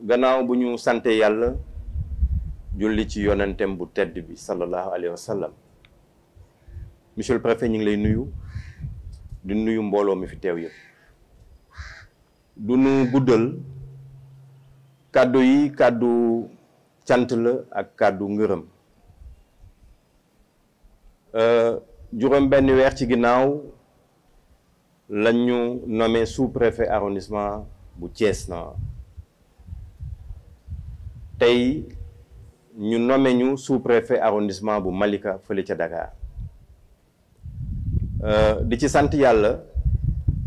gannaaw bu ñu sante yàlla julli ci yonentem bu tedd bi sallallahu alayhi wa sallam monsieur le préfet ñu ngi lay nuyu di nuyu mbooloo mi fi teew yëpp du nu guddal kàddu yi kàddu cant la ak kàddu ngërëm juróom benn weer ci ginnaaw lañ ñu nommé sous-préfet arrondissement bu Thiès Nord tey ñu nommé ñu sous-préfet arrondissement bu Malika fële ca Dakar di ci sant yàlla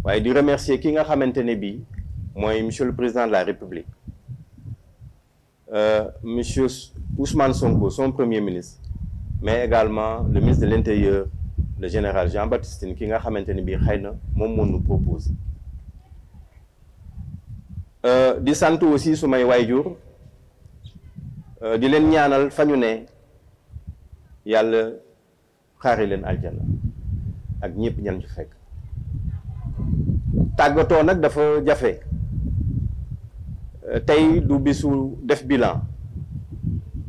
waaye di remercier ki nga xamante ne bii mooy monsieur le président de la République monsieur Ousmane Sonko son premier ministre mais également le ministre de l'Intérieur le général Jean-Baptiste Tine ki nga xamante ne bii xëy na moom moo ñu proposé di sant aussi sumay waayjur di leen ñaanal fa ñu ne yàlla xaari leen aljana ak ñëpp ñan ci fekk tàggatoo nag dafa jafe tey du bisu def bilan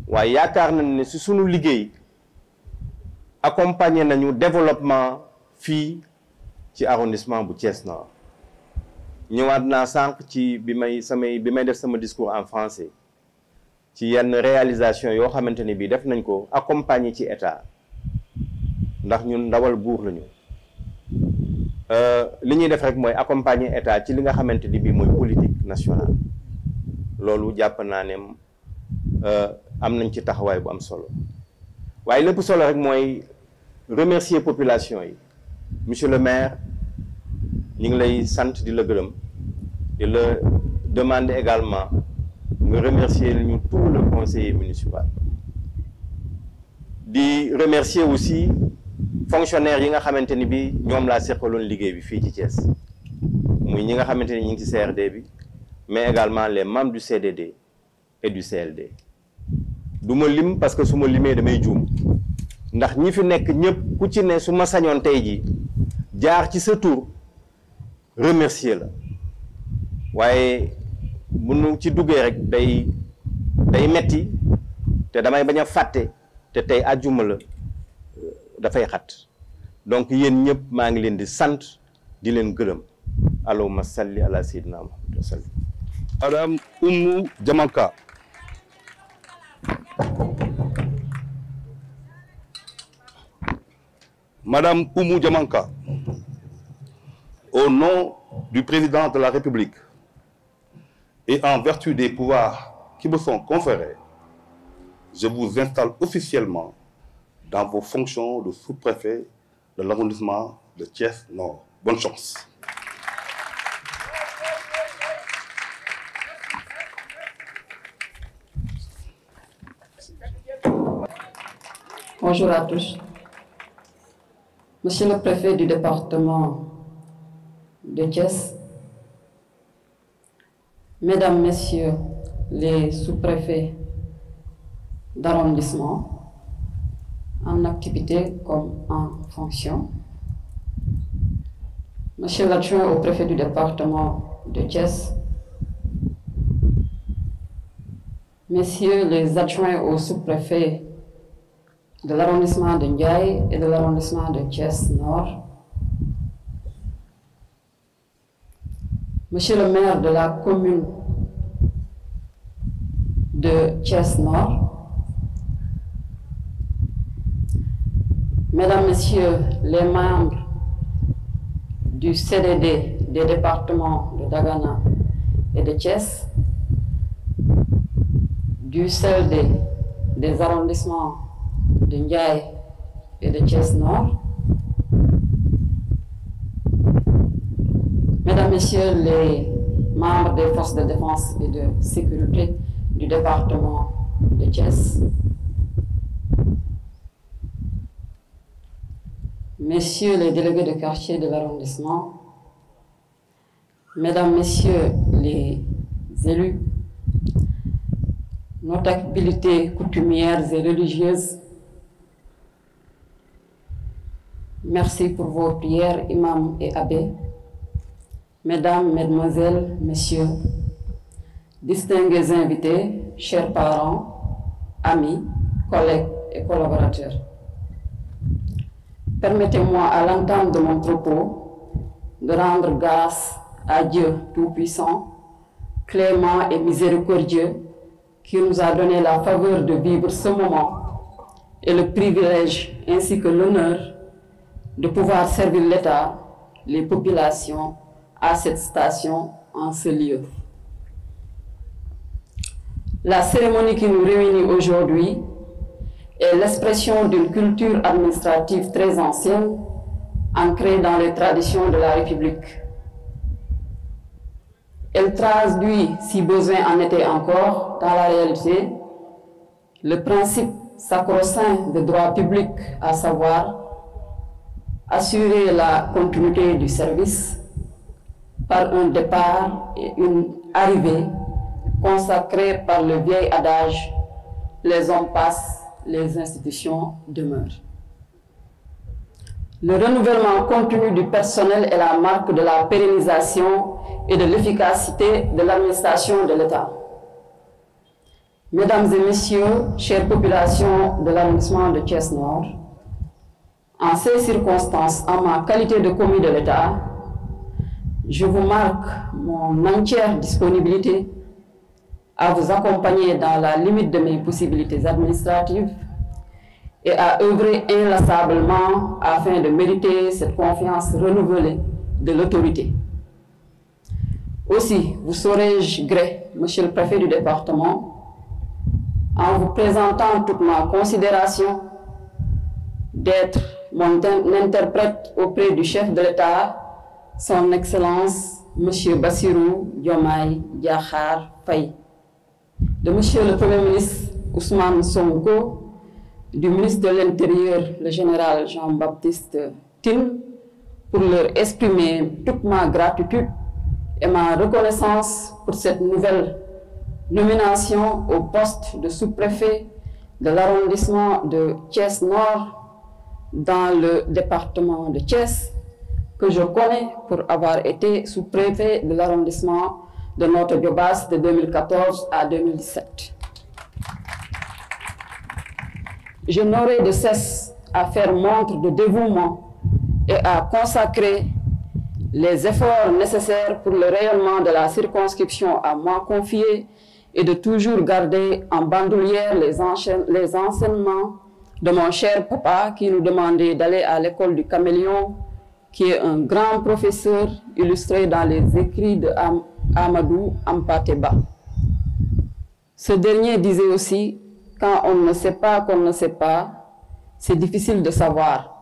waaye yaakaar nañ ne si sunu liggéey accompagner nañu développement fii ci arrondissement bu Thiès Nord ñëwaat naa sànq ci bi may def sama discours en français ci yenn réalisation yoo xamante ni bii def nañ ko accompagner ci état ndax ñun ndawal buur lañu li ñuy def rek mooy accompagner état ci li nga xamante ni bii mooy politique nationale loolu jàpp naa ne am nañ ci taxawaay bu am solo waaye lépp solo rek mooy remercier population yi monsieur le maire ñu ngi lay sant di la gërëm di la demander également nga remercier ñu tout le conseiller municipal di remercier aussi fonctionnaires yi nga xamante ni bi ñoom laa seqaloon liggéey bi fii ci Thiès muy ñi nga xamante ni ñu ngi ci CRD bi mais également les membres du CDD et du CLD du ma lim parce que su ma limee damay juum ndax ñi fi nekk ñëpp ku ci ne su ma sañoon tey ji jaar ci sa tur remercier la waaye bu nu ci duggee rek day metti te damay bañ a fàtte te tey àjjuma la dafay xat donc yéen ñëpp maa ngi leen di sant di leen gërëm allahumma salli ala sayyidina Muhammad wa sallim. Madame Oumou Diamanka. Madame Oumou Diamanka, au nom du président de la République et en vertu des pouvoirs qui me sont conférés, je vous installe officiellement dans vos fonctions de sous-préfet de l'arrondissement de Thiès Nord. Bonne chance. Bonjour à tous. Monsieur le préfet du département de Thiès, Mesdames, Messieurs les sous-préfets d'arrondissement, en activité comme en fonction, Monsieur l'adjoint au préfet du département de Thiès, Messieurs les adjoints aux sous-préfets de l'arrondissement de Ndiaye et de l'arrondissement de Thiès Nord, Monsieur le maire de la commune de Thiès Nord, Mesdames, Messieurs les membres du CDD des départements de Dagana et de Thiès, du CLD des arrondissements de Ndiaye et de Thiès Nord, Mesdames, Messieurs les membres des forces de défense et de sécurité du département de Thiès, Messieurs les délégués de quartier de l'arrondissement, Mesdames, Messieurs les élus, notabilités coutumières et religieuses, merci pour vos prières, imams et abbés. Mesdames, Mesdemoiselles, Messieurs, distingués invités, chers parents, amis, collègues et collaborateurs. Permettez-moi à l'entame de mon propos de rendre grâce à Dieu Tout-Puissant, clément et miséricordieux, qui nous a donné la faveur de vivre ce moment et le privilège ainsi que l'honneur de pouvoir servir l'État, les populations à cette station en ce lieu. La cérémonie qui nous réunit aujourd'hui est l'expression d'une culture administrative très ancienne, ancrée dans les traditions de la République. Elle traduit, si besoin en était encore, dans la réalité, le principe sacro-saint des droits publics, à savoir assurer la continuité du service par un départ et une arrivée consacrés par le vieil adage « les hommes passent, les institutions demeurent ». Le renouvellement continu du personnel est la marque de la pérennisation et de l'efficacité de l'administration de l'État. Mesdames et messieurs, chères populations de l'arrondissement de Thiès-Nord, en ces circonstances, en ma qualité de commis de l'État, je vous marque mon entière disponibilité à vous accompagner dans la limite de mes possibilités administratives et à œuvrer inlassablement afin de mériter cette confiance renouvelée de l'autorité. Aussi, vous saurez-je gré, Monsieur le Préfet du département, en vous présentant toute ma considération d'être mon interprète auprès du chef de l'État, Son Excellence Monsieur Bassirou Diomaye Diakhar Faye, de Monsieur le Premier ministre Ousmane Sonko, du ministre de l'Intérieur, le général Jean-Baptiste Tine, pour leur exprimer toute ma gratitude et ma reconnaissance pour cette nouvelle nomination au poste de sous-préfet de l'arrondissement de Thiès-Nord dans le département de Thiès, que je connais pour avoir été sous-préfet de l'arrondissement de Notto Diobass de 2014 à 2017. Je n'aurai de cesse à faire montre de dévouement et à consacrer les efforts nécessaires pour le rayonnement de la circonscription à moi confiée et de toujours garder en bandoulière les enseignements de mon cher papa qui nous demandait d'aller à l'école du Caméléon, qui est un grand professeur illustré dans les écrits de Amadou Hampâté-Bâ. Ce dernier disait aussi: quand on ne sait pas qu'on ne sait pas, c'est difficile de savoir.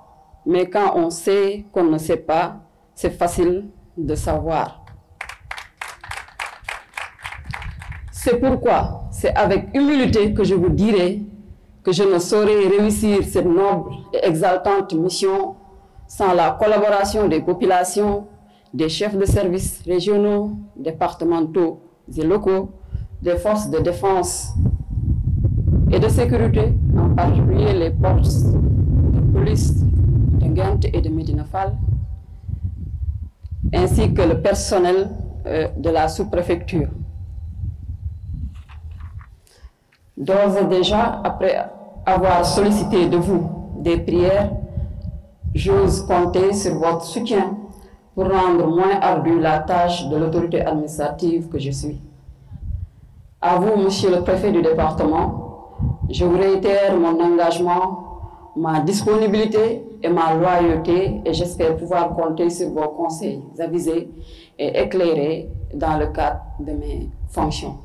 Mais quand on sait qu'on ne sait pas, c'est facile de savoir. C'est pourquoi c'est avec humilité que je vous dirai que je ne saurais réussir cette noble et exaltante mission sans la collaboration des populations, des chefs de services régionaux, départementaux et locaux, des forces de défense et de sécurité, en particulier les forces de police de Nguinth et de Médina Fall, ainsi que le personnel de la sous-préfecture. D'ores et déjà, après avoir sollicité de vous des prières, j'ose compter sur votre soutien pour rendre moins ardue la tâche de l'autorité administrative que je suis. À vous, Monsieur le Préfet du département, je vous réitère mon engagement, ma disponibilité et ma loyauté, et j'espère pouvoir compter sur vos conseils avisés et éclairés dans le cadre de mes fonctions.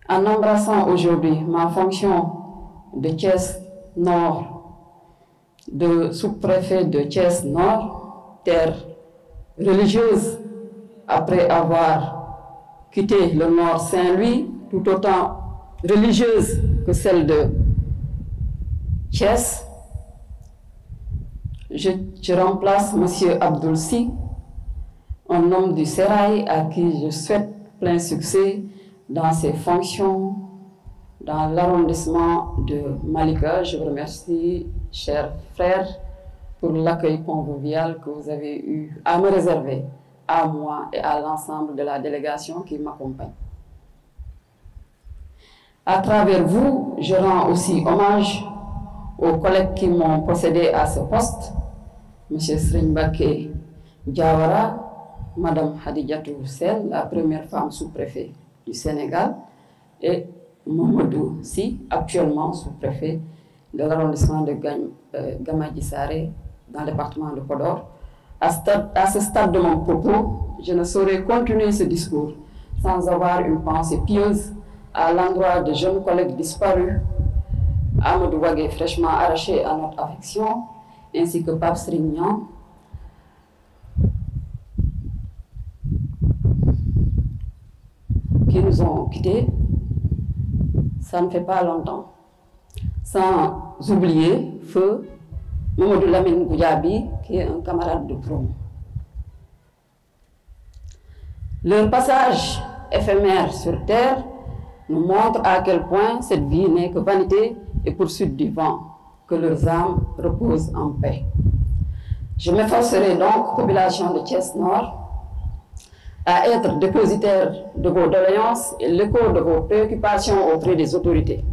En embrassant aujourd'hui ma fonction de Thiès-Nord, de sous-préfet de Thiès-Nord, terre religieuse, après avoir quitté le Nord Saint-Louis, tout autant religieuse que celle de Thiès, je remplace M. Abdoul Sy, un homme du Sérail à qui je souhaite plein succès dans ses fonctions dans l'arrondissement de Malika. Je vous remercie, chers frères, pour l'accueil convivial que vous avez eu à me réserver à moi et à l'ensemble de la délégation qui m'accompagne. À travers vous, je rends aussi hommage aux collègues qui m'ont procédé à ce poste, M. Serigne Mbacké Diawara, Mme Hadijatou Sel, la première femme sous-préfet du Sénégal, et Mamadou Sy, actuellement sous-préfet de l'arrondissement de Gamadji Saré, dans le département de Podor. À ce stade de mon propos, je ne saurais continuer ce discours sans avoir une pensée pieuse à l'endroit de jeunes collègues disparus, Amadou Wagué, fraîchement arraché à notre affection, ainsi que Pape Serigne Niang, qui nous ont quittés. Ça ne fait pas longtemps. Sans oublier Feu Mamadou Lamine Goudiaby, qui est un camarade de promo. Leur passage éphémère sur Terre nous montre à quel point cette vie n'est que vanité et poursuite du vent, que leurs âmes reposent en paix. Je m'efforcerai donc, population de Thiès Nord, à être dépositaire de vos doléances et l'écho de vos préoccupations auprès des autorités.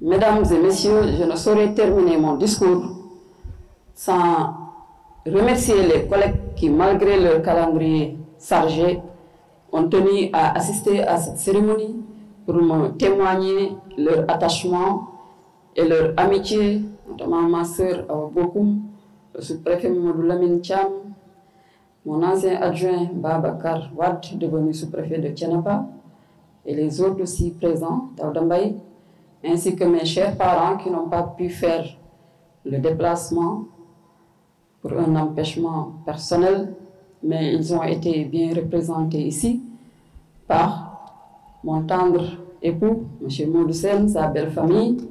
Mesdames et messieurs, je ne saurais terminer mon discours sans remercier les collègues qui, malgré leur calendrier chargé, ont tenu à assister à cette cérémonie pour me témoigner leur attachement et leur amitié, notamment ma sœur Awa Bokoum, le sous-préfet Mamadou Lamine Thiam, mon ancien adjoint Babacar Wade, devenu sous-préfet de Thiénaba, et les autres aussi présents, Daouda Mbaye, ainsi que mes chers parents qui n'ont pas pu faire le déplacement pour un empêchement personnel, mais ils ont été bien représentés ici par mon tendre époux, M. Modou Sène, sa belle famille,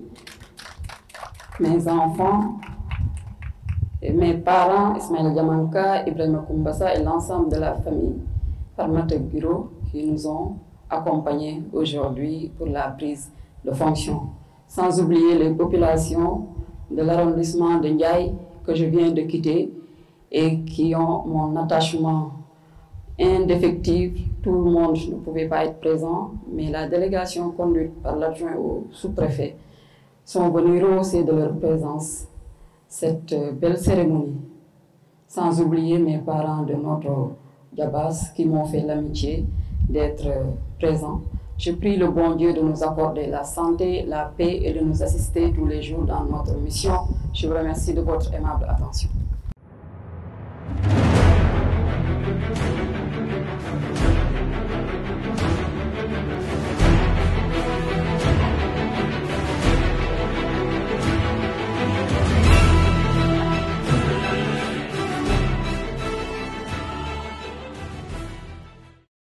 mes enfants, et mes parents, Ismaël Diamanka, Ibrahima Koumbassa et l'ensemble de la famille Farmata Guiro qui nous ont accompagnés aujourd'hui pour la prise de fonction. Sans oublier les populations de l'arrondissement de Ndiaye que je viens de quitter et qui ont mon attachement indéfectible. Tout le monde ne pouvait pas être présent, mais la délégation conduite par l'adjoint au sous-préfet sont venus rehausser de leur présence cette belle cérémonie. Sans oublier mes parents de notre Diabas qui m'ont fait l'amitié d'être présents. Je prie le bon Dieu de nous accorder la santé, la paix et de nous assister tous les jours dans notre mission. Je vous remercie de votre aimable attention.